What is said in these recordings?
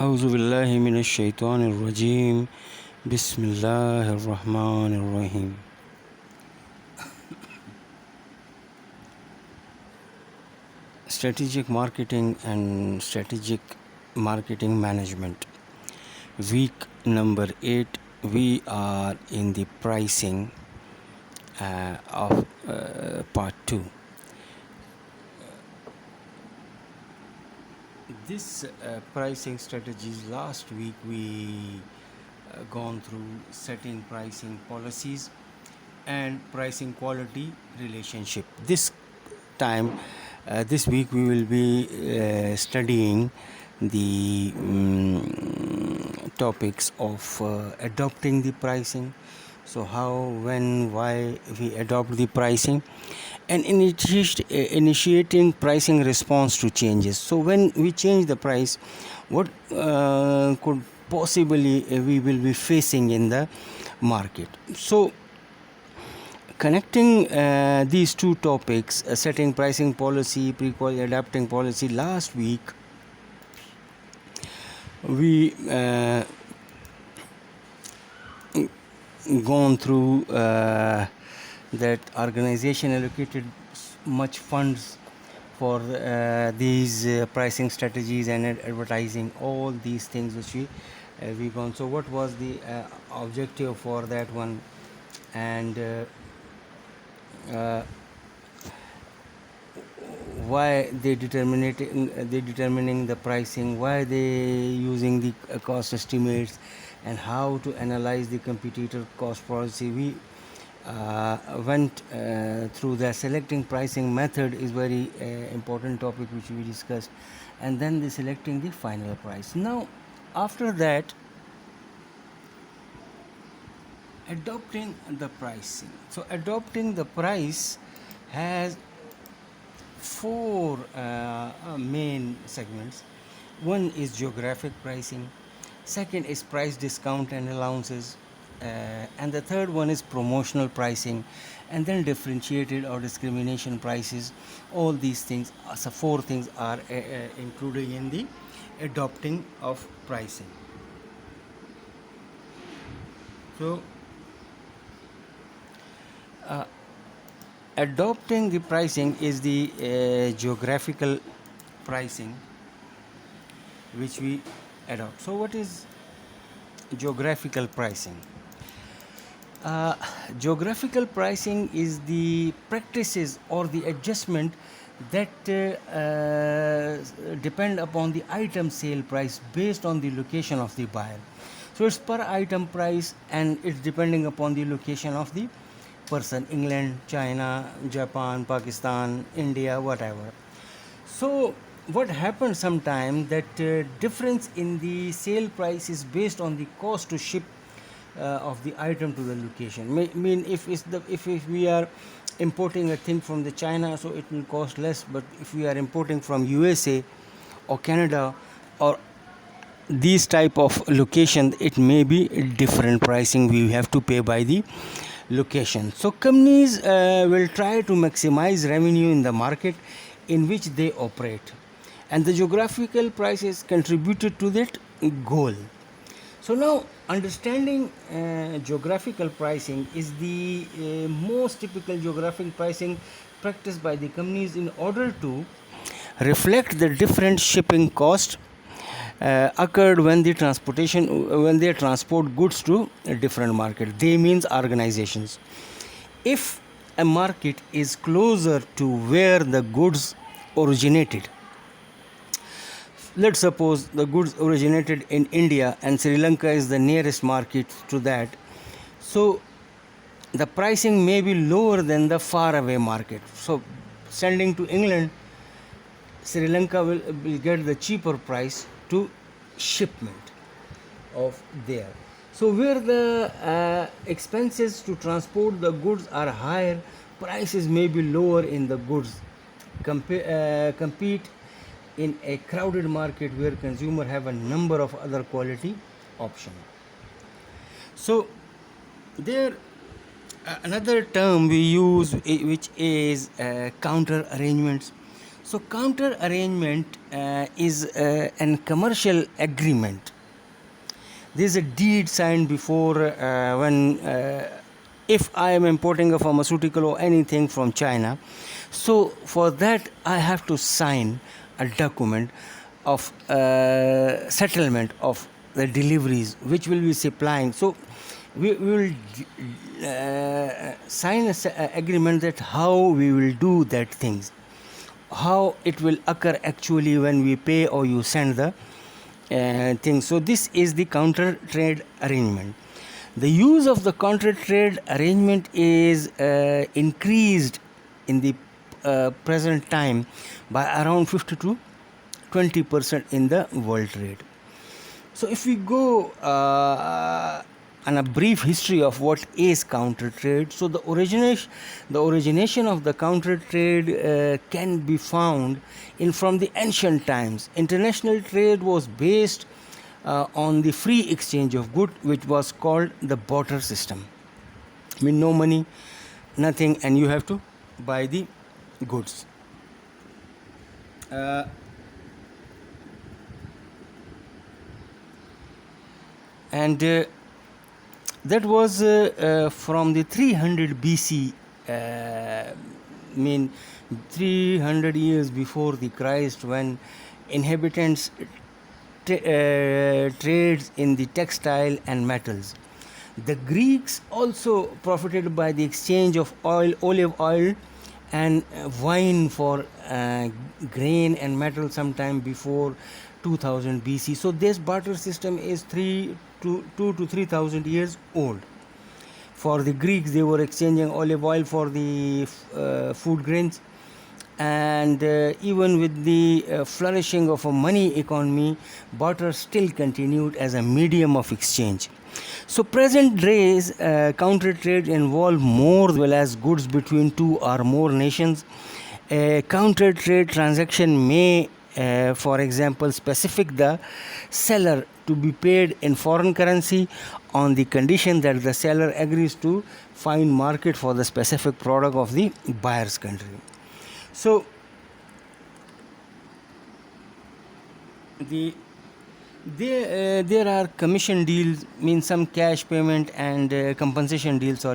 أعوذ بالله من الشيطان الرجيم بسم الله الرحمن الرحيم. Strategic marketing and strategic marketing management. Week number 8. We are in the pricing of part 2. This pricing strategies, last week we gone through setting pricing policies and pricing quality relationship. This week we will be studying the topics of adopting the pricing. So how, when, why we adopt the pricing, and initiating pricing response to changes. So when we change the price, what could possibly we will be facing in the market. So connecting these two topics, setting pricing policy, pre-qual adapting policy, last week we gone through that organization allocated much funds for these pricing strategies and advertising, all these things which we gone. So what was the objective for that one, and why they determining the pricing, why they using the cost estimates, and how to analyze the competitor cost policy. We went through the selecting pricing method is very important topic which we discussed, and then the selecting the final price. Now after that, adopting the pricing. So adopting the price has four main segments. One is geographic pricing, second is price discount and allowances, and the third one is promotional pricing, and then differentiated or discrimination prices. All these things, so four things are included in the adopting of pricing. So adopting the pricing is the geographical pricing which we adopt. So what is geographical pricing? Geographical pricing is the practices or the adjustment that depend upon the item sale price based on the location of the buyer. So it's per item price, and it's depending upon the location of the person: England, China, Japan, Pakistan, India, whatever. So what happens sometimes that difference in the sale price is based on the cost to ship of the item to the location. Mean if we are importing a thing from the China, so it will cost less, but if we are importing from USA or Canada or these type of location, it may be different pricing we have to pay by the location. So companies will try to maximize revenue in the market in which they operate, and the geographical prices contributed to that goal. So now understanding geographical pricing is the most typical geographic pricing practiced by the companies in order to reflect the different shipping cost occurred when they transport goods to a different market. They means organizations. If a market is closer to where the goods originated, let's suppose the goods originated in India and Sri Lanka is the nearest market to that, so the pricing may be lower than the far away market. So sending to England, Sri Lanka will get the cheaper price to shipment of there. So where the expenses to transport the goods are higher, prices may be lower in the goods compete in a crowded market where consumer have a number of other quality options. So there another term we use which is counter arrangements. So counter arrangement is an commercial agreement. There is a deed signed before when if I am importing a pharmaceutical or anything from China, so for that I have to sign a document of settlement of the deliveries which will be supplying. So we will sign a agreement that how we will do that things, how it will occur actually when we pay or you send the thing. So this is the counter trade arrangement. The use of the counter trade arrangement is increased in the present time by around 50 to 20% in the world trade. So if we go on a brief history of what is counter trade, so the origination of the counter trade can be found in from the ancient times. International trade was based on the free exchange of goods, which was called the barter system. I mean, no money, nothing, and you have to buy the goods. And that was from the 300 BC, mean 300 years before the Christ, when inhabitants trades in the textile and metals. The Greeks also profited by the exchange of olive oil and wine for grain and metal sometime before 2000 BC. So this barter system is 2 to 3,000 years old. For the Greeks, they were exchanging olive oil for the food grains, and even with the flourishing of a money economy, barter still continued as a medium of exchange. So present days counter trade involve more as well as goods between two or more nations. A counter trade transaction may for example specific the seller to be paid in foreign currency on the condition that the seller agrees to find market for the specific product of the buyer's country. So there are commission deals, means some cash payment and compensation deals,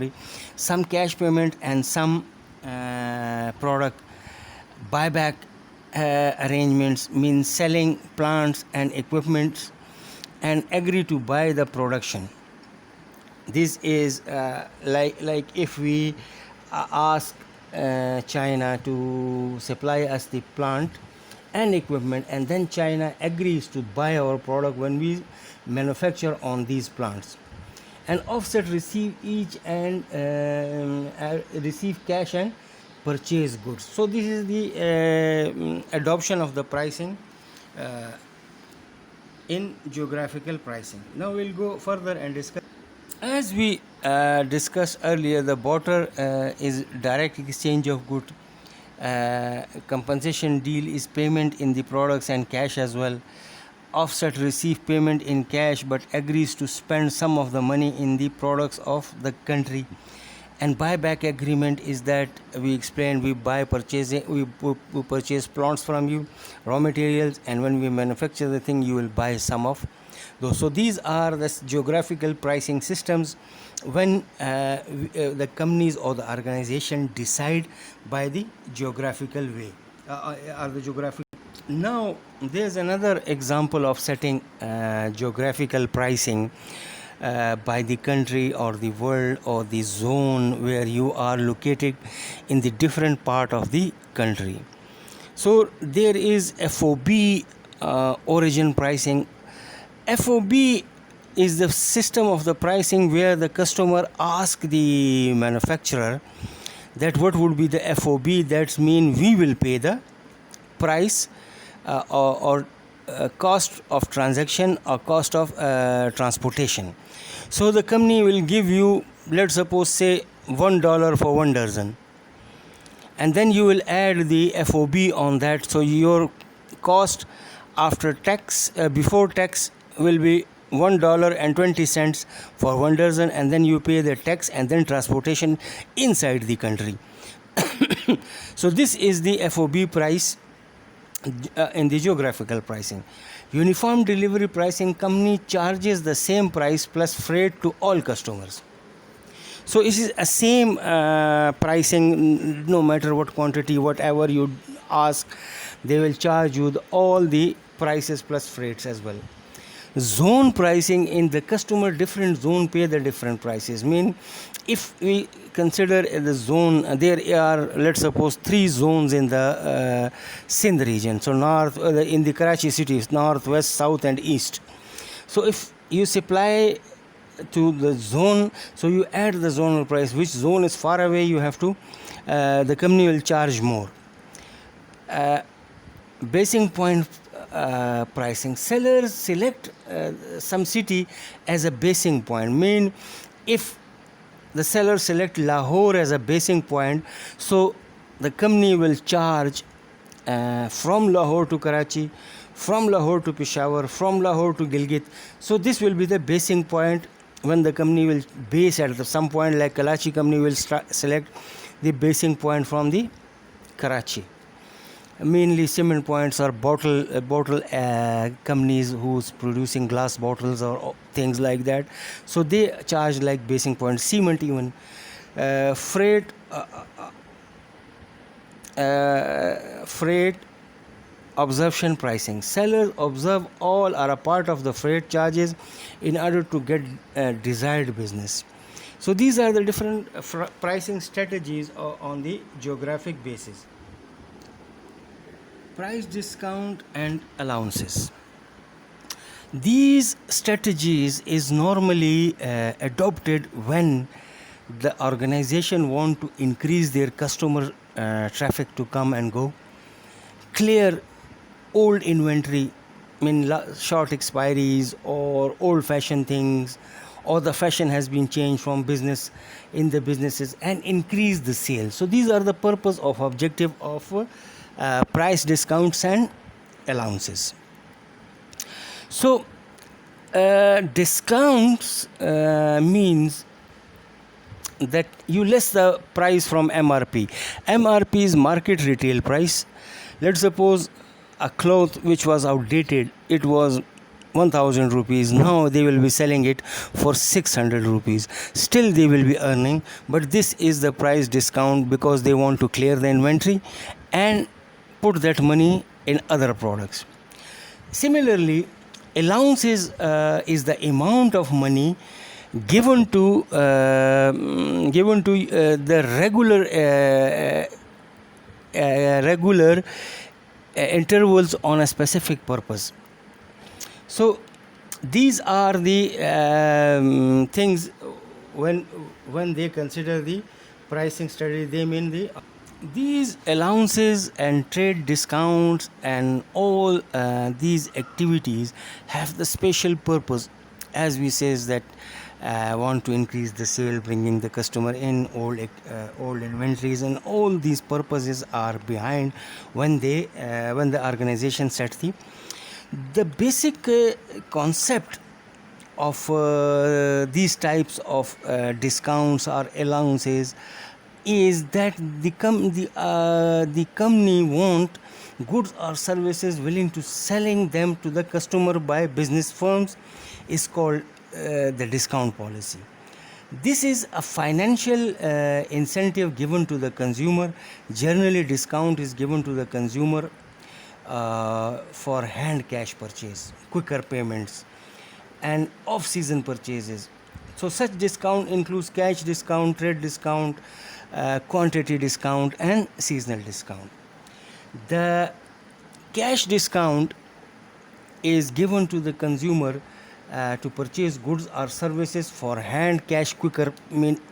some cash payment and some product buyback arrangements, means selling plants and equipment and agree to buy the production. This is like if we ask China to supply us the plant and equipment, and then China agrees to buy our product when we manufacture on these plants, and offset receive each and receive cash and purchase goods. So this is the adoption of the pricing in geographical pricing. Now we'll go further and discuss. As we discussed earlier, the barter is direct exchange of goods. Compensation deal is payment in the products and cash as well. Offset receive payment in cash but agrees to spend some of the money in the products of the country. And buyback agreement is that we explained, we purchase plants from you, raw materials, and when we manufacture the thing, you will buy some of those. So these are the geographical pricing systems when the companies or the organization decide by the geographical way or the geographic. Now there's another example of setting geographical pricing by the country or the world or the zone where you are located in the different part of the country. So there is FOB origin pricing. FOB is the system of the pricing where the customer asks the manufacturer that what would be the FOB. That means we will pay the price or cost of transaction or cost of transportation. So the company will give you, let's suppose say $1 for 1 dozen, and then you will add the FOB on that. So your cost after tax, before tax, will be $1.20 for 1 dozen, and then you pay the tax and then transportation inside the country. So this is the FOB price in the geographical pricing. Uniform delivery pricing, company charges the same price plus freight to all customers. So it is a same pricing, no matter what quantity, whatever you ask, they will charge you all the prices plus freights as well. Zone pricing, in the customer different zone pay the different prices. Mean, if we consider the zone, there are, let's suppose, 3 zones in the Sindh region. So north, in the Karachi city, north, west, south and east. So if you supply to the zone, so you add the zonal price. Which zone is far away, you have to, the company will charge more. Basing point pricing, sellers select some city as a basing point. Mean, if the seller select Lahore as a basing point, so the company will charge from Lahore to Karachi, from Lahore to Peshawar, from Lahore to Gilgit. So this will be the basing point when the company will base at some point, like Karachi company will select the basing point from the Karachi. Mainly cement points or bottle companies who's producing glass bottles or things like that. So they charge like basing point. Cement even. Freight observation pricing. Sellers observe all or a part of the freight charges in order to get desired business. So these are the different pricing strategies on the geographic basis. Price discount and allowances. These strategies is normally adopted when the organization want to increase their customer traffic to come and go, clear old inventory, short expiries or old fashioned things, or the fashion has been changed from business in the businesses, and increase the sales. So these are the purpose of objective of price discounts and allowances. So discounts means that you less the price from MRP. MRP is market retail price. Let's suppose a cloth which was outdated, it was 1000 rupees. Now they will be selling it for 600 rupees. Still they will be earning, but this is the price discount because they want to clear the inventory and put that money in other products. Similarly, allowance is the amount of money given to the regular intervals on a specific purpose. So these are the things when they consider the pricing strategy. They mean these allowances and trade discounts and all these activities have the special purpose, as we says that want to increase the sale, bringing the customer in, old inventories, and all these purposes are behind when the organization sets the basic concept of these types of discounts or allowances is that the company want goods or services willing to selling them to the customer by business firms is called the discount policy. This is a financial incentive given to the consumer. Generally, discount is given to the consumer for hand cash purchase, quicker payments, and off-season purchases. So such discount includes cash discount, trade discount, quantity discount, and seasonal discount. The cash discount is given to the consumer to purchase goods or services for hand cash quicker,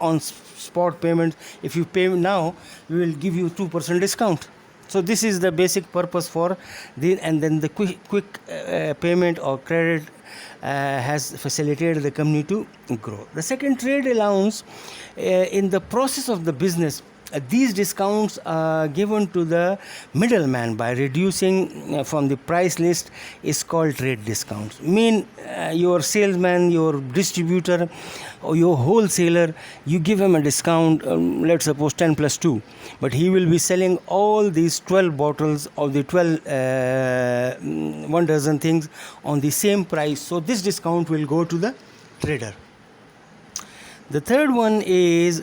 on spot payments. If you pay now, we will give you 2% discount. So this is the basic purpose for and then the quick payment or credit has facilitated the company to grow. The second, trade allowance. In the process of the business, these discounts are given to the middleman by reducing from the price list is called trade discounts. Your salesman, your distributor, or your wholesaler, you give him a discount, let's suppose 10 plus 2, but he will be selling all these 12 bottles of the 1 dozen things on the same price, so this discount will go to the trader. The third one is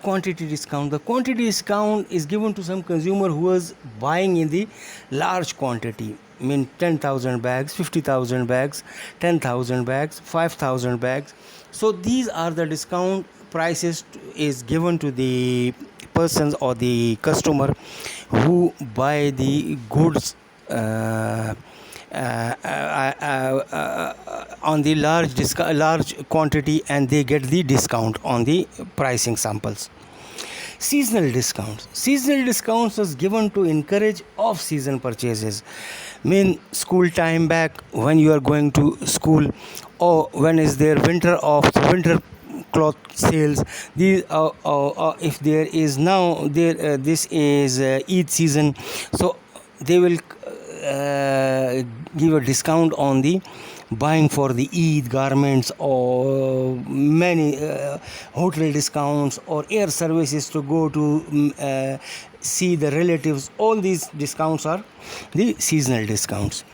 quantity discount. The quantity discount is given to some consumer who is buying in the large quantity. 10,000 bags, 50,000 bags, 10,000 bags, 5,000 bags. So these are the discount prices is given to the persons or the customer who buy the goods on the large quantity, and they get the discount on the pricing samples. Seasonal discounts was given to encourage off-season purchases. School time back, when you are going to school, or when is there winter cloth sales. These if there is now there this is Eid season, so they will give a discount on the buying for the Eid garments, or many hotel discounts, or air services to go to see the relatives. All these discounts are the seasonal discounts.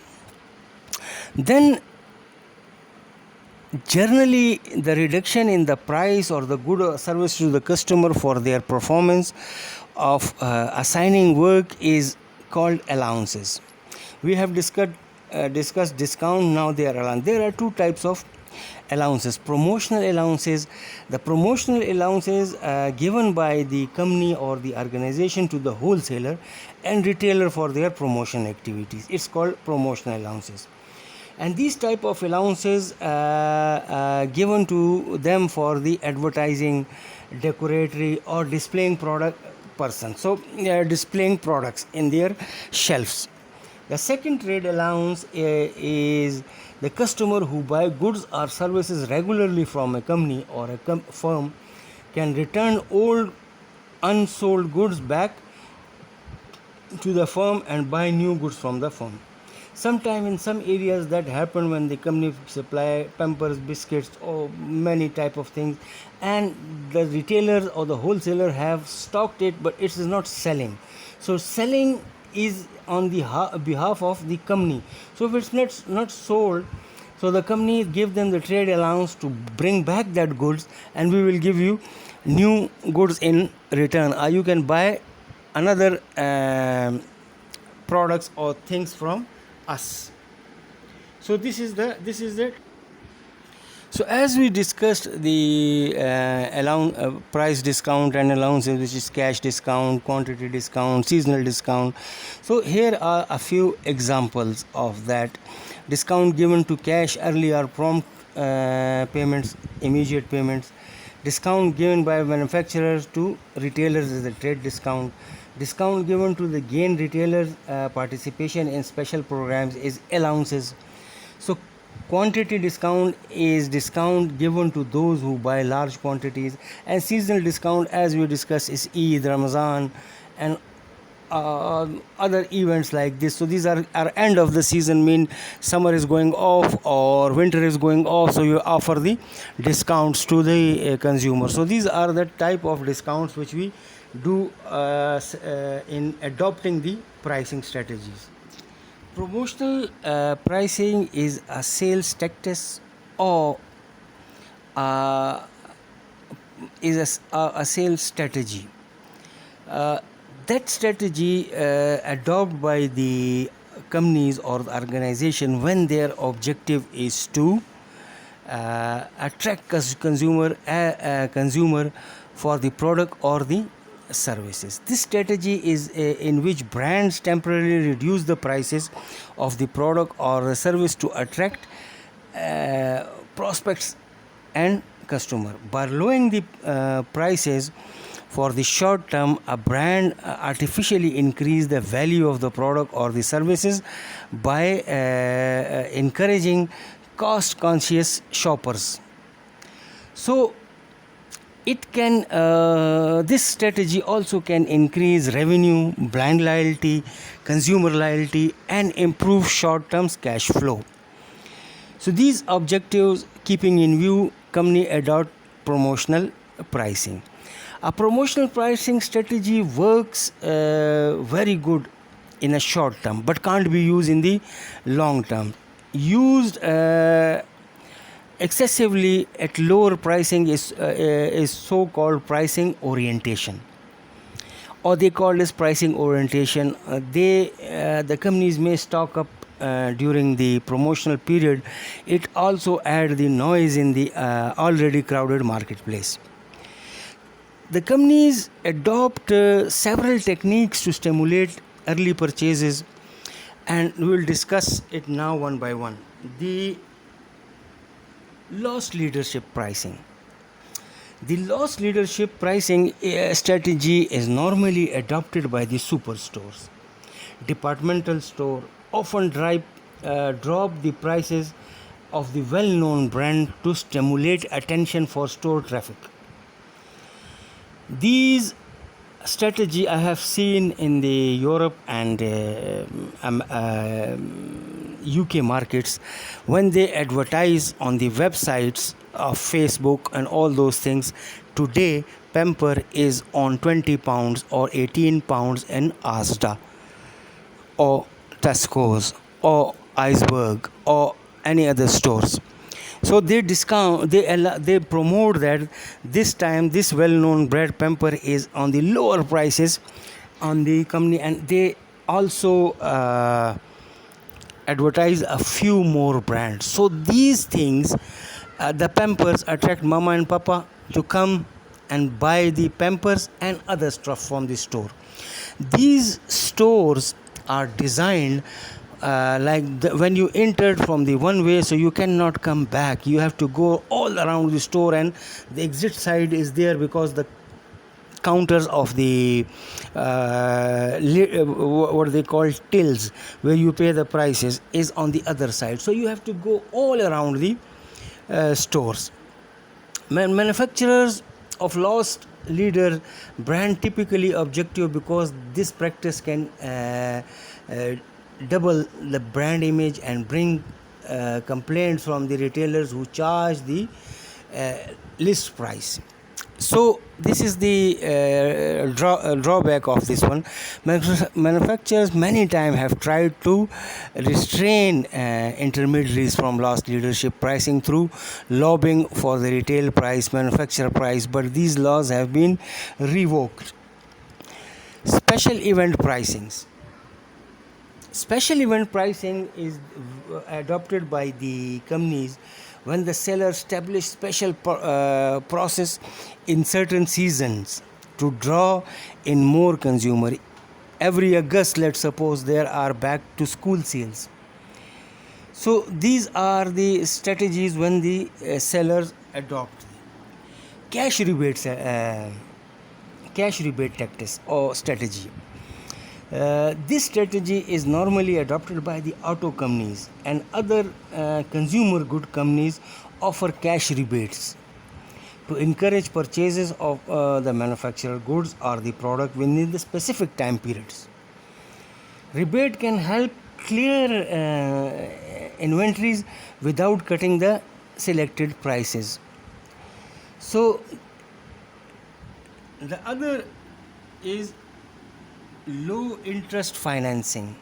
Then generally the reduction in the price or the good or service to the customer for their performance of assigning work is called allowances. We have discussed discount. Now there are two types of allowances. Promotional allowances. The promotional allowances given by the company or the organization to the wholesaler and retailer for their promotion activities. It's called promotional allowances. And these type of allowances given to them for the advertising, decoratory, or displaying product person. So displaying products in their shelves. The second trade allowance is the customer who buy goods or services regularly from a company or a firm can return old unsold goods back to the firm and buy new goods from the firm. Sometime in some areas that happen when the company supply Pampers, biscuits, or many type of things, and the retailers or the wholesaler have stocked it, but it is not selling. So selling is on the behalf of the company. So if it's not sold, so the company give them the trade allowance to bring back that goods, and we will give you new goods in return, or you can buy another products or things from us. So this is the so as we discussed the price discount and allowances, which is cash discount, quantity discount, seasonal discount. So here are a few examples of that. Discount given to cash, early or prompt payments, immediate payments. Discount given by manufacturers to retailers is the trade discount. Discount given to the gain retailers participation in special programs is allowances. So quantity discount is discount given to those who buy large quantities, and seasonal discount, as we discussed, is Eid, Ramadan, and other events like this. So these are end of the season, summer is going off or winter is going off, so you offer the discounts to the consumer. So these are the type of discounts which we do in adopting the pricing strategies. Promotional pricing is a sales tactic or is a sales strategy. That strategy adopted by the companies or the organization when their objective is to attract consumer for the product or the services. This strategy is in which brands temporarily reduce the prices of the product or the service to attract prospects and customer. By lowering the prices for the short term, a brand artificially increase the value of the product or the services by encouraging cost conscious shoppers. So This strategy also can increase revenue, brand loyalty, consumer loyalty, and improve short-term cash flow. So these objectives keeping in view, company adopt promotional pricing. A promotional pricing strategy works very good in a short term, but can't be used in the long term. Used excessively at lower pricing is so-called pricing orientation, or they call this pricing orientation. The companies may stock up during the promotional period. It also adds the noise in the already crowded marketplace. The companies adopt several techniques to stimulate early purchases, and we will discuss it now one by one. The loss leadership pricing. The loss leadership pricing strategy is normally adopted by the superstores. Departmental store often drop the prices of the well-known brand to stimulate attention for store traffic. These strategy I have seen in the Europe and UK markets when they advertise on the websites of Facebook and all those things. Today, Pamper is on £20 or £18 in Asda or Tesco's or Iceberg or any other stores. So they discount, they promote that this time this well-known brand Pamper is on the lower prices on the company, and they also advertise a few more brands. So these things, the Pampers attract mama and papa to come and buy the Pampers and other stuff from the store. These stores are designed when you entered from the one way, so you cannot come back. You have to go all around the store, and the exit side is there because the counters of the what they call tills, where you pay the prices, is on the other side. So you have to go all around the stores. Manufacturers of loss leader brand typically objective because this practice can double the brand image and bring complaints from the retailers who charge the list price. So this is the drawback of this one. Manufacturers many times have tried to restrain intermediaries from loss leadership pricing through lobbying for the retail price, manufacturer price, but these laws have been revoked. Special event pricings. Special event pricing is adopted by the companies when the seller establish special process in certain seasons to draw in more consumer. Every August, let's suppose, there are back to school sales. So these are the strategies when the sellers adopt. Cash rebate tactics or strategy. This strategy is normally adopted by the auto companies, and other consumer good companies offer cash rebates to encourage purchases of the manufacturer goods or the product within the specific time periods. Rebate can help clear inventories without cutting the selected prices. So the other is low interest financing.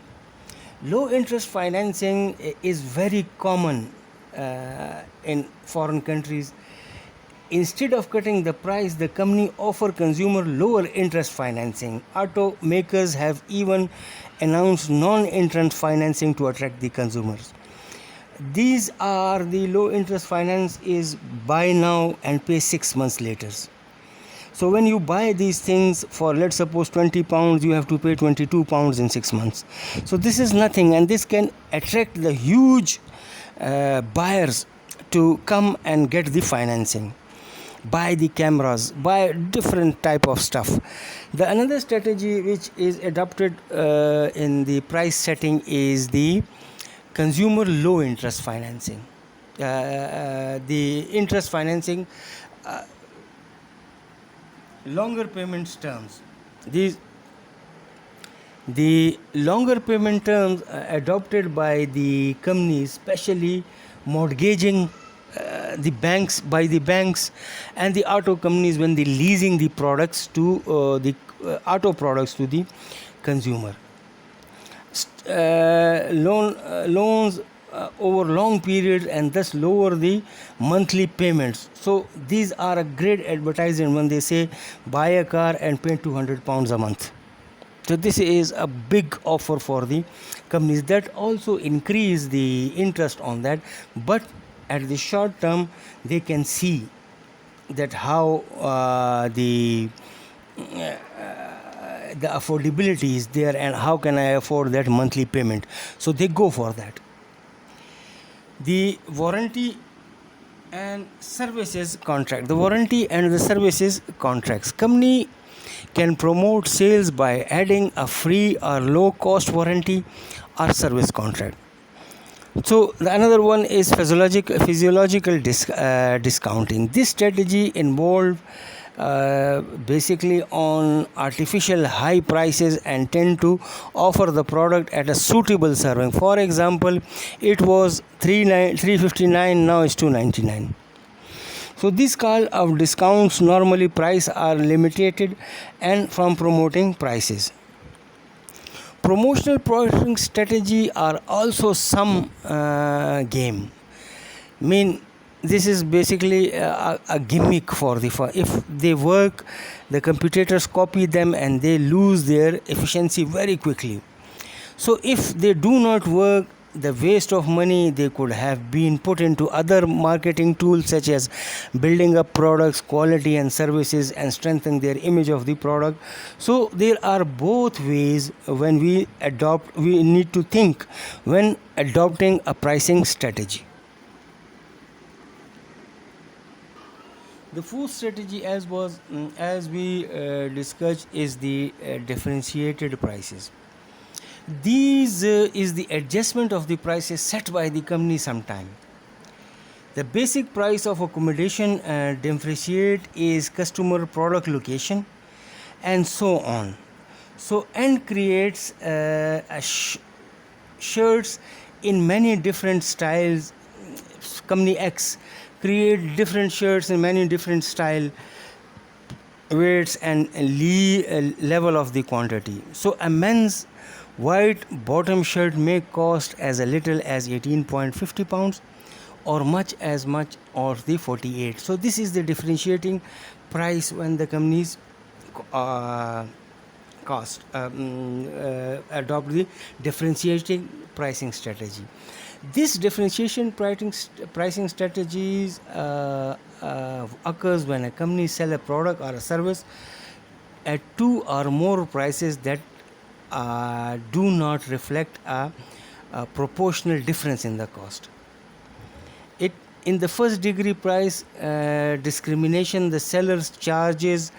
Low interest financing is very common in foreign countries. Instead of cutting the price, the company offer consumer lower interest financing. Automakers have even announced non-interest financing to attract the consumers. These are the low interest finance is buy now and pay 6 months later. So when you buy these things for, let's suppose, £20, you have to pay £22 in 6 months. So this is nothing, and this can attract the huge buyers to come and get the financing, buy the cameras, buy different type of stuff. The another strategy which is adopted in the price setting is the consumer low interest financing. The interest financing Longer payment terms. These The longer payment terms adopted by the companies, especially mortgaging the banks and the auto companies when they leasing the products to the auto products to the consumer. Loans over long periods and thus lower the monthly payments. So these are a great advertisement when they say buy a car and pay £200 a month. So this is a big offer for the companies that also increase the interest on that, but at the short term they can see that how the affordability is there and how can I afford that monthly payment. So they go for that. The warranty and services contract. The warranty and the services contracts. Company can promote sales by adding a free or low cost warranty or service contract. So the another one is physiological discounting. This strategy involves basically on artificial high prices and tend to offer the product at a suitable serving. For example, it was 359, now it's 299. So this kind of discounts normally price are limited and from promoting prices. Promotional pricing strategy are also some game. This is basically a gimmick for the if they work, the competitors copy them and they lose their efficiency very quickly. So if they do not work, the waste of money they could have been put into other marketing tools such as building up products, quality and services and strengthening their image of the product. So there are both ways when we need to think when adopting a pricing strategy. The fourth strategy, as we discussed, is the differentiated prices. These is the adjustment of the prices set by the company sometime. The basic price of accommodation differentiate is customer, product, location, and so on. So and creates shirts in many different styles. Company X create different shirts in many different style, weights and level of the quantity. So a men's white bottom shirt may cost as little as 18.50 pounds or much as the 48. So this is the differentiating price when the companies adopt the differentiating pricing strategy. This differentiation pricing strategies occurs when a company sell a product or a service at two or more prices that do not reflect a proportional difference in the cost. In the first degree price discrimination, the seller charges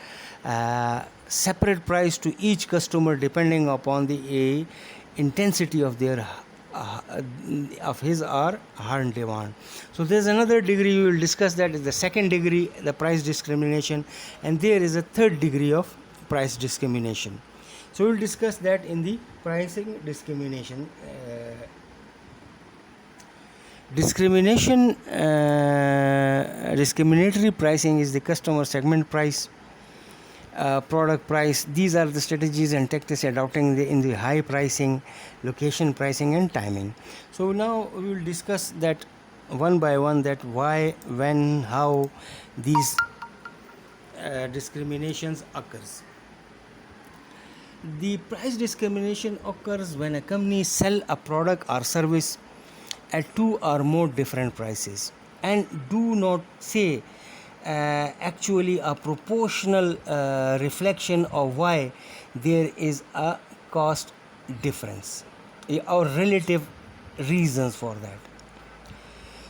separate price to each customer depending upon the intensity of their of his or her demand. So there's another degree, we will discuss that is the second degree, the price discrimination, and there is a third degree of price discrimination. So we'll discuss that in the pricing discrimination. Discriminatory pricing is the customer segment price, product price. These are the strategies and tactics adopting in the high pricing, location pricing and timing. So now we will discuss that one by one, that why, when, how these discriminations occurs. The price discrimination occurs when a company sell a product or service at two or more different prices and do not say actually a proportional reflection of why there is a cost difference or relative reasons for that.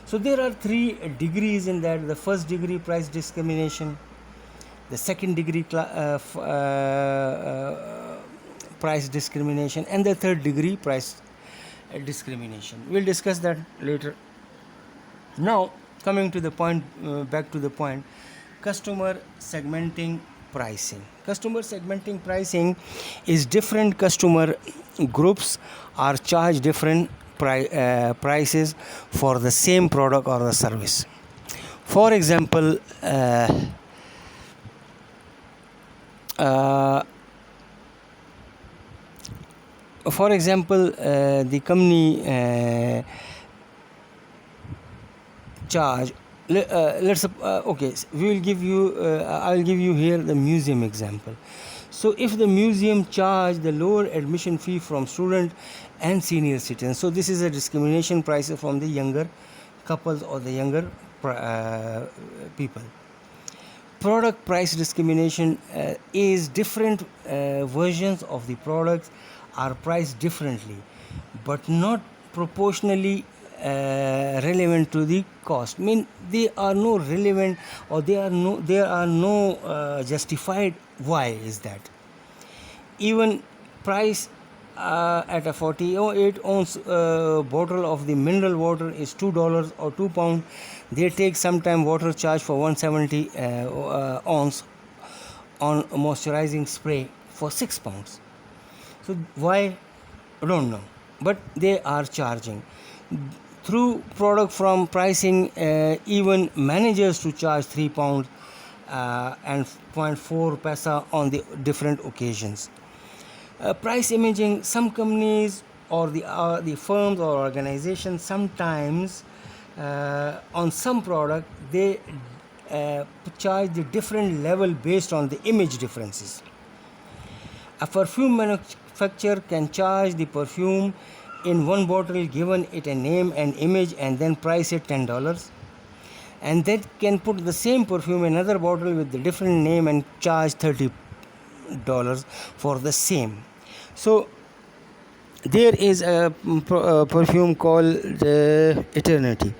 So there are three degrees in that: the first degree price discrimination, the second degree price discrimination, and the third degree price discrimination. We'll discuss that later. Now coming to the point, back to the point, customer segmenting pricing. Customer segmenting pricing is different customer groups are charged different prices for the same product or the service. For example, the company charge. Okay, we will give you. I will give you here the museum example. So, if the museum charge the lower admission fee from student and senior citizens, so this is a discrimination price from the younger couples or the younger people. Product price discrimination is different versions of the products are priced differently, but not proportionally relevant to the cost. I mean, they are no relevant, or there are no justified. Why is that? Even price at a 48 ounce bottle of the mineral water is $2 or £2. They take sometime water charge for 170 ounce on moisturizing spray for £6. So why? I don't know, but they are charging. Through product from pricing, even managers to charge £3 and 0.4 paisa on the different occasions. Price imaging, some companies or the firms or organizations sometimes on some product they charge the different level based on the image differences. A perfume manufacturer can charge the perfume in one bottle, given it a name and image, and then price it $10, and that can put the same perfume in another bottle with the different name and charge $30 for the same. So there is a perfume called Eternity,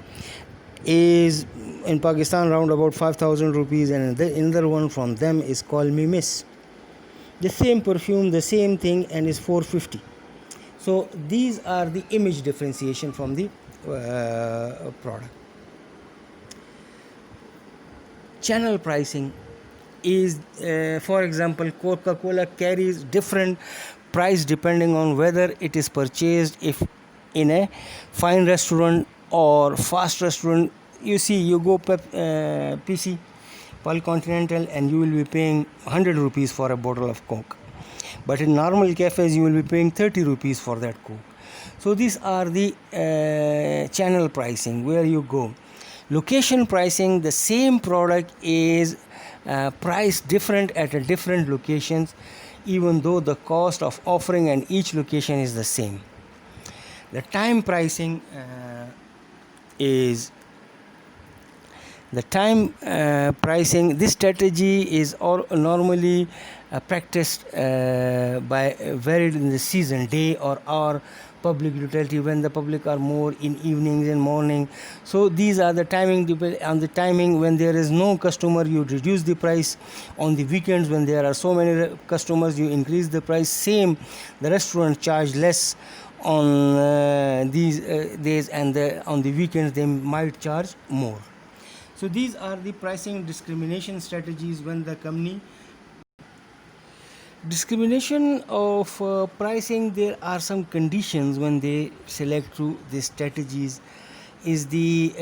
is in Pakistan around about 5,000 rupees, and the another one from them is called Me Miss. The same perfume, the same thing, and is 450. So these are the image differentiation from the product. Channel pricing is, for example, Coca-Cola carries different price depending on whether it is purchased if in a fine restaurant or fast restaurant. You see, you go PC, Pearl Continental, and you will be paying 100 rupees for a bottle of Coke. But in normal cafes, you will be paying 30 rupees for that Coke. So these are the channel pricing, where you go. Location pricing, the same product is priced different at a different locations, even though the cost of offering in each location is the same. The time pricing is the time pricing. This strategy is normally practiced by varied in the season, day or hour, public utility, when the public are more in evenings and morning. So these are the timing. On the timing, when there is no customer, you reduce the price. On the weekends, when there are so many customers, you increase the price. Same, the restaurant charge less on these days, and on the weekends they might charge more. So these are the pricing discrimination strategies when the company discrimination of pricing. There are some conditions when they select through these strategies. Is the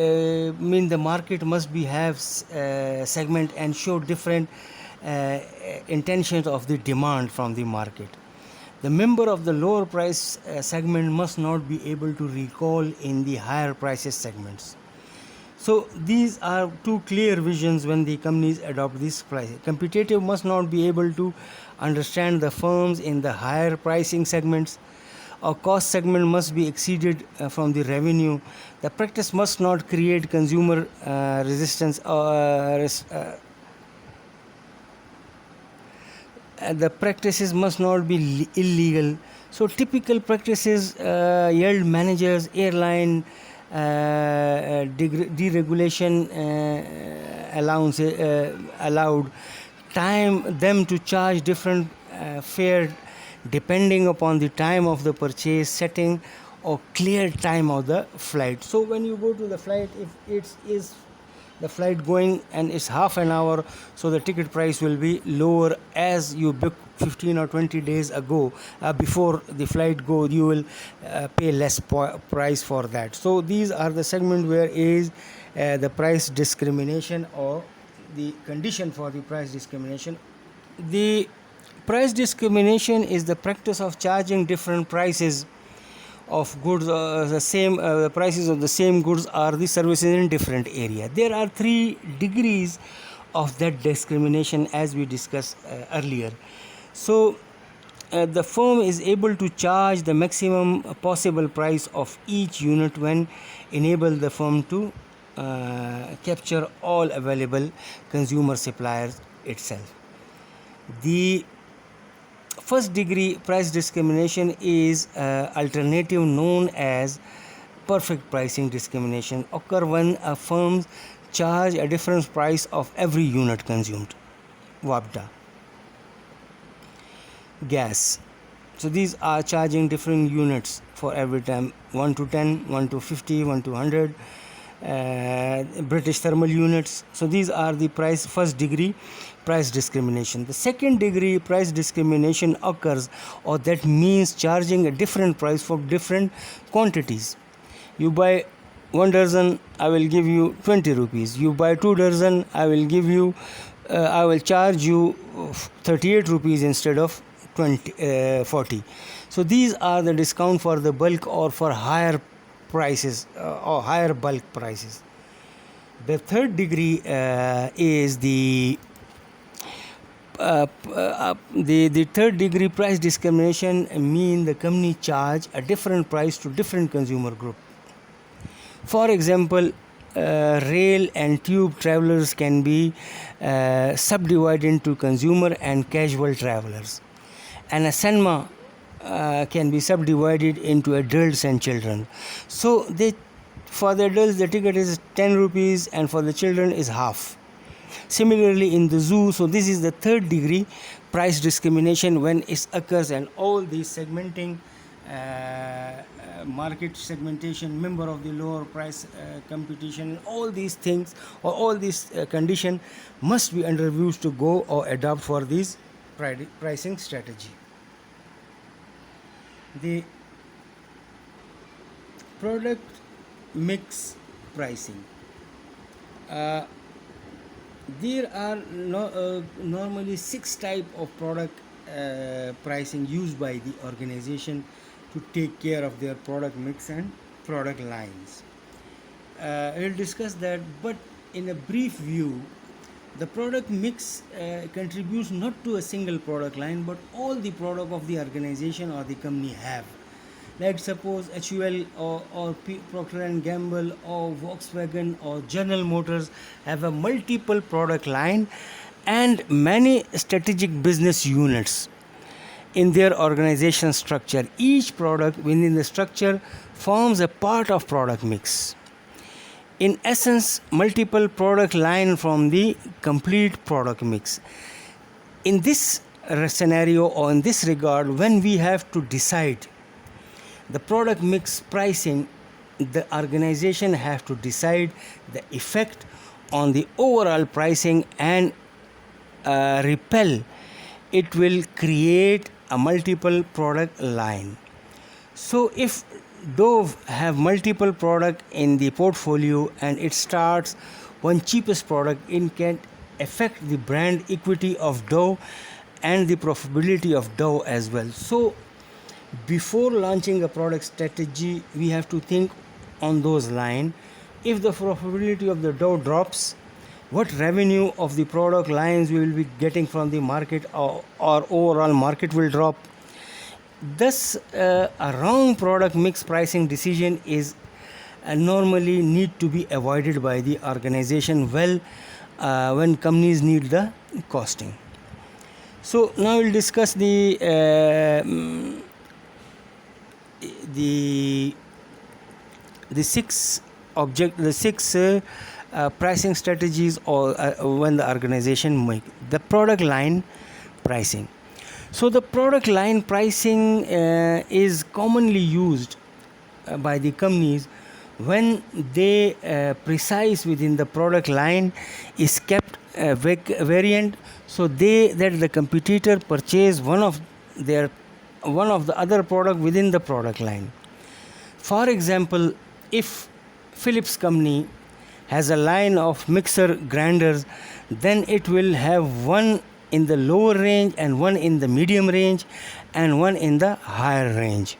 the market must be have segment and show different intentions of the demand from the market. The member of the lower price segment must not be able to recall in the higher prices segments. So these are two clear visions when the companies adopt this pricing. Competitive must not be able to understand the firms in the higher pricing segments. A cost segment must be exceeded from the revenue. The practice must not create consumer resistance or the practices must not be illegal. So typical practices yield managers, airline deregulation allowance allowed time them to charge different fare depending upon the time of the purchase, setting or clear time of the flight. So when you go to the flight, if it is the flight going and it's half an hour, so the ticket price will be lower. As you book 15 or 20 days ago, before the flight go, you will pay less price for that. So these are the segment where is the price discrimination or the condition for the price discrimination. The price discrimination is the practice of charging different prices of goods, the prices of the same goods or the services in different area. There are 3 degrees of that discrimination as we discussed earlier. So the firm is able to charge the maximum possible price of each unit when enable the firm to capture all available consumer suppliers itself. The first degree price discrimination is alternative known as perfect pricing discrimination, occur when a firm charge a different price of every unit consumed. WAPDA. Gas. So these are charging different units for every time, 1 to 10, 1 to 50, 1 to 100. British thermal units. So these are the first degree price discrimination. The second degree price discrimination occurs, or that means charging a different price for different quantities. You buy 1 dozen, I will give you 20 rupees. You buy 2 dozen, I will charge you 38 rupees instead of 40. So these are the discount for the bulk or for higher prices or higher bulk prices. The third degree is the third degree price discrimination mean the company charge a different price to different consumer group. For example, rail and tube travelers can be subdivided into consumer and casual travelers, and a cinema can be subdivided into adults and children. So for the adults the ticket is 10 rupees and for the children is half. Similarly in the zoo, so this is the third degree price discrimination when it occurs, and all these segmenting, market segmentation, member of the lower price competition, all these things or all these condition must be underused to go or adopt for this pricing strategy. The product mix pricing. There are normally 6 type of product pricing used by the organization to take care of their product mix and product lines. We'll discuss that, but in a brief view, the product mix contributes not to a single product line but all the product of the organization or the company have. Like suppose HUL or Procter & Gamble or Volkswagen or General Motors have a multiple product line and many strategic business units in their organization structure. Each product within the structure forms a part of product mix. In essence, multiple product line from the complete product mix. In this scenario or in this regard, when we have to decide the product mix pricing, the organization have to decide the effect on the overall pricing and repel. It will create a multiple product line. So if Dove have multiple product in the portfolio and it starts one cheapest product, it can affect the brand equity of Dove and the profitability of Dove as well. So before launching a product strategy, we have to think on those lines. If the profitability of the Dove drops, what revenue of the product lines we will be getting from the market, or overall market will drop. Thus, a wrong product mix pricing decision is normally need to be avoided by the organization when companies need the costing. So now we'll discuss the six pricing strategies or when the organization make the product line pricing. So the product line pricing is commonly used by the companies when they precise within the product line is kept variant, so that the competitor purchase one of the other product within the product line. For example, if Philips company has a line of mixer grinders, then it will have one in the lower range and one in the medium range and one in the higher range.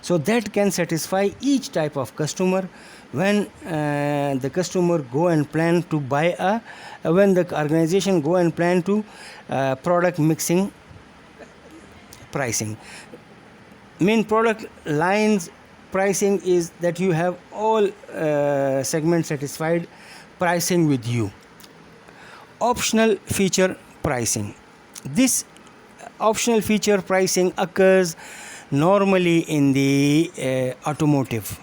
So that can satisfy each type of customer when the customer go and plan to buy when the organization go and plan to product mixing pricing. Main product lines pricing is that you have all segments satisfied pricing with you. Optional feature pricing. This optional feature pricing occurs normally in the automotive.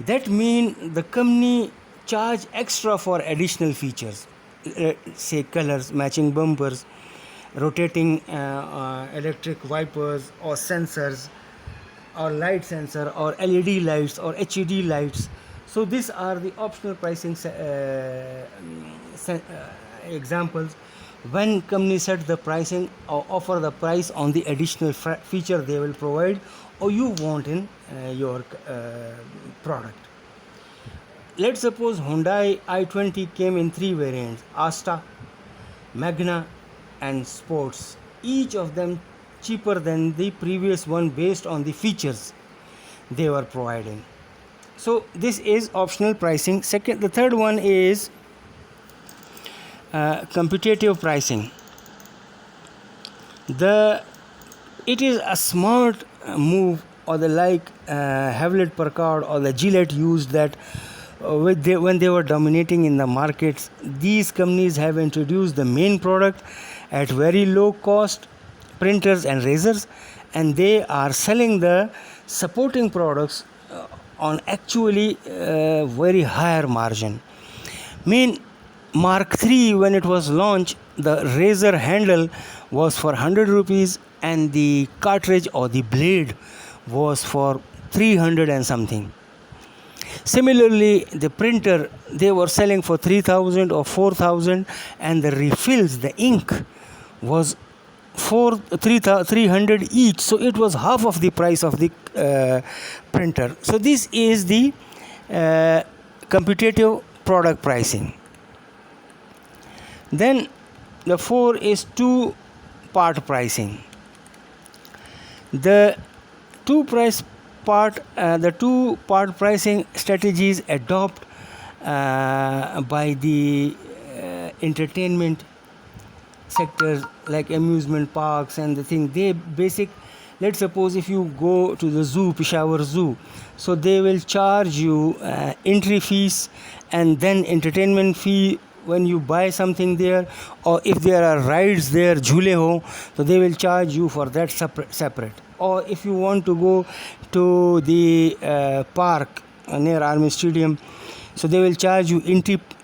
That means the company charge extra for additional features, say colors, matching bumpers, rotating electric wipers or sensors, or light sensor, or LED lights, or HED lights. So these are the optional pricing examples when companies set the pricing or offer the price on the additional feature they will provide or you want in your product. Let's suppose Hyundai i20 came in 3 variants: Asta, Magna and Sports, each of them cheaper than the previous one based on the features they were providing. So this is optional pricing. The third one is competitive pricing. It is a smart move, or the Hewlett Packard or the Gillette used that when they were dominating in the markets. These companies have introduced the main product at very low cost, printers and razors, and they are selling the supporting products on actually very higher margin. Mark III, when it was launched, the razor handle was for 100 rupees and the cartridge or the blade was for 300 and something. Similarly, the printer, they were selling for 3,000 or 4,000, and the refills, the ink, was 300 each. So it was half of the price of the printer. So this is the competitive product pricing. Then the 4 is two-part pricing. The two-part pricing strategies adopt by the entertainment sectors like amusement parks and the thing. Let's suppose if you go to the zoo, Peshawar Zoo, so they will charge you entry fees and then entertainment fee when you buy something there, or if there are rides there, Jhule ho, so they will charge you for that separate. Or if you want to go to the park near Army Stadium, so they will charge you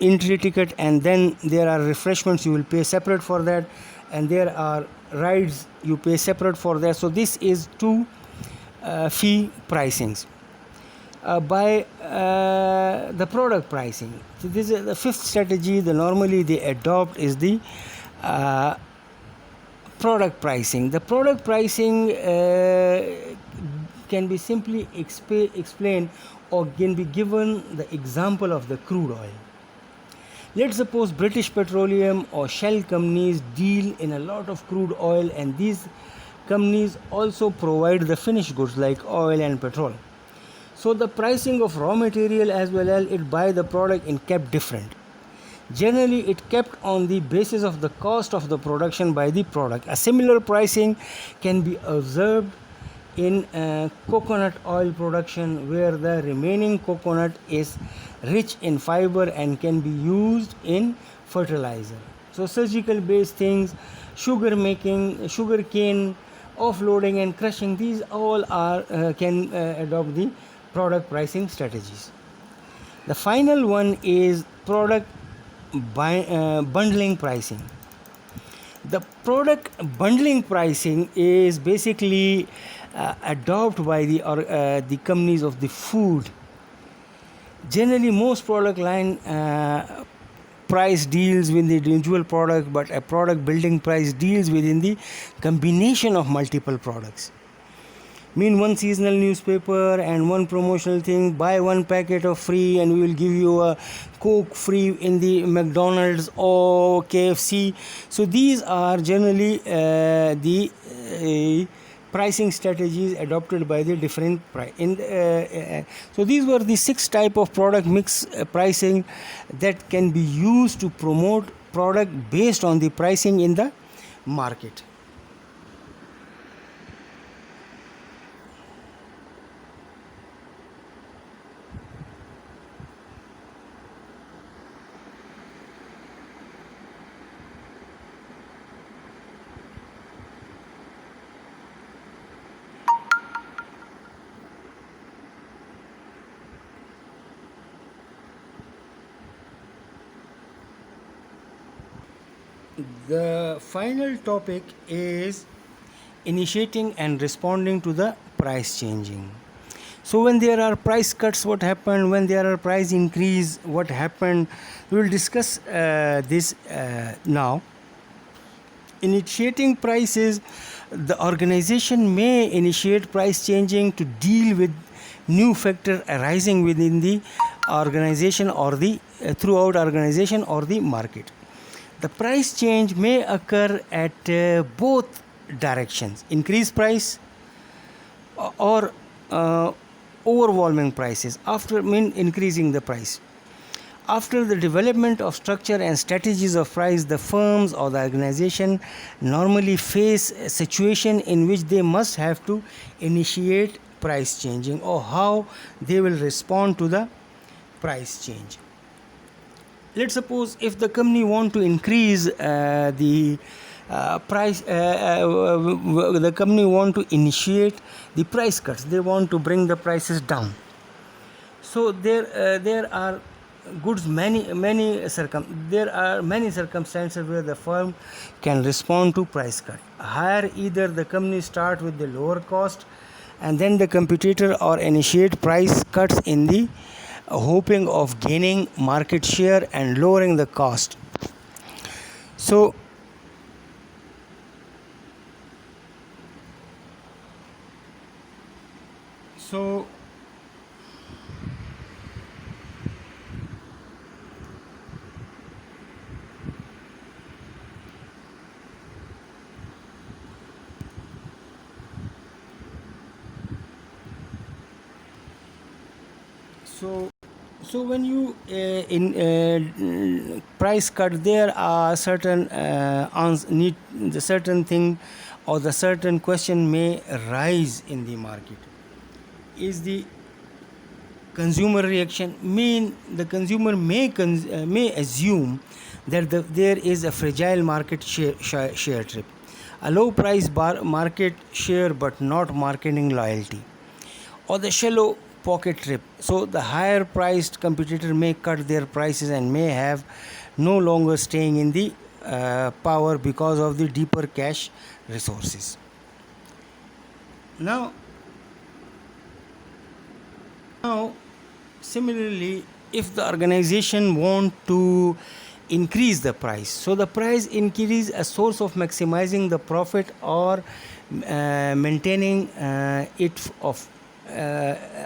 entry ticket, and then there are refreshments, you will pay separate for that, and there are rides, you pay separate for that. So this is two fee pricings. By the product pricing, so this is the fifth strategy normally they adopt is the product pricing. The product pricing can be simply explained or can be given the example of the crude oil. Let's suppose British Petroleum or Shell companies deal in a lot of crude oil, and these companies also provide the finished goods like oil and petrol. So the pricing of raw material as well as it buy the product is kept different. Generally, it kept on the basis of the cost of the production by the product. A similar pricing can be observed in coconut oil production, where the remaining coconut is rich in fiber and can be used in fertilizer. So surgical based things, sugar making, sugar cane, offloading and crushing, these all can adopt the product pricing strategies. The final one is product bundling pricing. The product bundling pricing is basically adopted by the companies of the food. Generally, most product line price deals with the individual product, but a product building price deals within the combination of multiple products. Mean one seasonal newspaper and one promotional thing, buy one packet of free and we will give you a Coke free in the McDonald's or KFC. So these are generally the pricing strategies adopted by the different so these were the 6 type of product mix pricing that can be used to promote product based on the pricing in the market. The final topic is initiating and responding to the price changing. So when there are price cuts, what happened? When there are price increase, what happened? We will discuss this now. Initiating prices, the organization may initiate price changing to deal with new factor arising within the organization or the throughout organization or the market. The price change may occur at both directions: increase price or overwhelming prices after increasing the price. After the development of structure and strategies of price, the firms or the organization normally face a situation in which they must have to initiate price changing, or how they will respond to the price change. Let's suppose if the company want to increase the price, the company want to initiate the price cuts, they want to bring the prices down. So there are there are many circumstances where the firm can respond to price cut. Higher, either the company start with the lower cost and then the competitor, or initiate price cuts in the hoping of gaining market share and lowering the cost. So so when you in price cut, there are certain need the certain thing, or the certain question may arise in the market. Is the consumer reaction? Mean the consumer may assume that there is a fragile market share trip, a low price market share but not marketing loyalty, or the shallow pocket trip. So the higher priced competitor may cut their prices and may have no longer staying in the power because of the deeper cash resources. Now similarly, if the organization want to increase the price, so the price increase a source of maximizing the profit or maintaining it of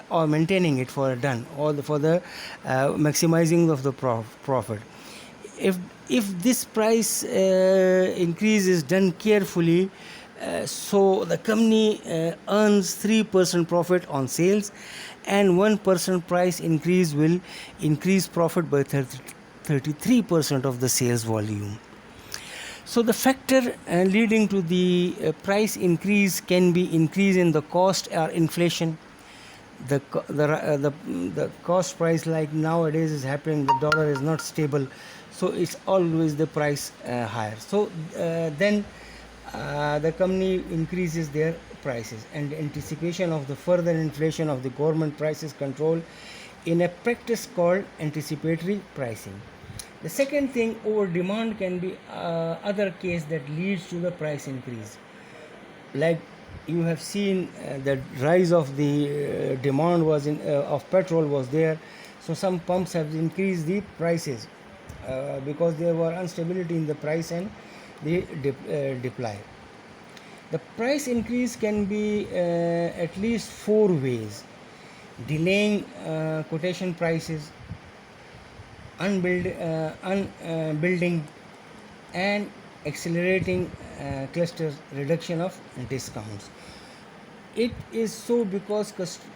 or maintaining it for done, or for the maximizing of the profit. If this price increase is done carefully, so the company earns 3% profit on sales, and 1% price increase will increase profit by 33% of the sales volume. So the factor leading to the price increase can be increase in the cost or inflation. The cost price, like nowadays is happening, the dollar is not stable, so it's always the price higher. So then the company increases their prices, and anticipation of the further inflation of the government prices control in a practice called anticipatory pricing. The second thing, over demand, can be other case that leads to the price increase, like you have seen that rise of the demand was of petrol was there, so some pumps have increased the prices because there were instability in the price and the supply. The price increase can be at least four ways: delaying quotation prices, unbuilding, and accelerating cluster reduction of discounts. It is so because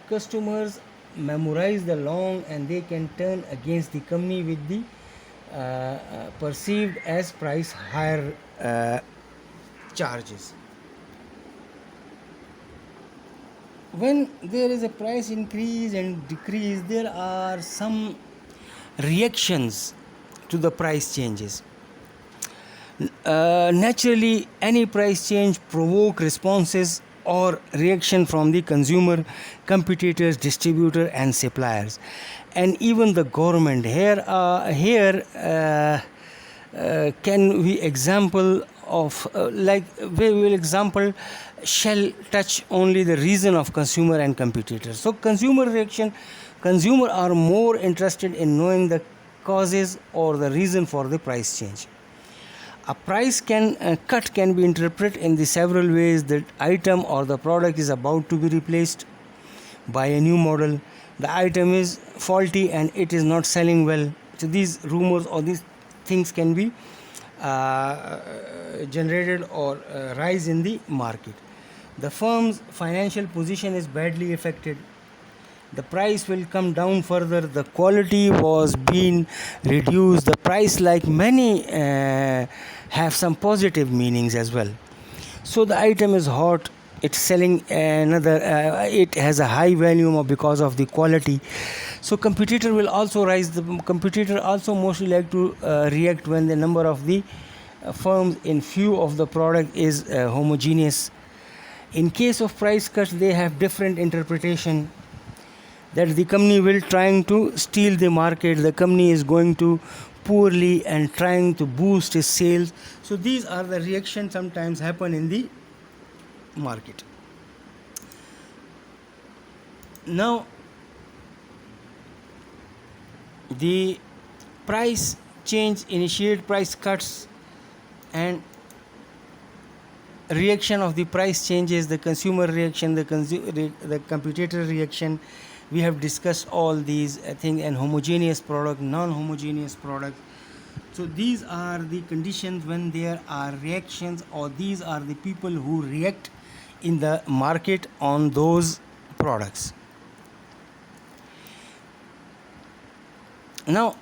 customers memorize the long and they can turn against the company with the perceived as price higher charges. When there is a price increase and decrease, there are some reactions to the price changes. Naturally, any price change provoke responses or reaction from the consumer, competitors, distributor, and suppliers, and even the government. Can we example of like we will example shall touch only the reason of consumer and competitors. So consumer reaction, consumer are more interested in knowing the causes or the reason for the price change. A price cut can be interpreted in the several ways: that item or the product is about to be replaced by a new model, the item is faulty and it is not selling well. So these rumors or these things can be generated or rise in the market. The firm's financial position is badly affected, the price will come down further, the quality was being reduced. The price, like many have some positive meanings as well. So the item is hot, it's selling another it has a high value because of the quality. So competitor will also rise. The competitor also mostly like to react when the number of the firms in few of the product is homogeneous. In case of price cuts, they have different interpretation, that the company will trying to steal the market, the company is going to poorly and trying to boost its sales. So these are the reactions sometimes happen in the market. Now the price change initiate price cuts and reaction of the price changes, the consumer reaction, the competitor reaction. We have discussed all these things, and homogeneous product, non-homogeneous product. So these are the conditions when there are reactions, or these are the people who react in the market on those products. Now,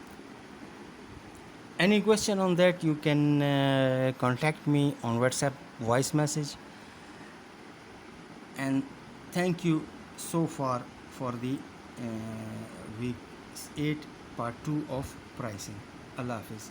any question on that, you can contact me on WhatsApp voice message. And thank you so far for the week 8 part 2 of pricing. Allah Hafiz.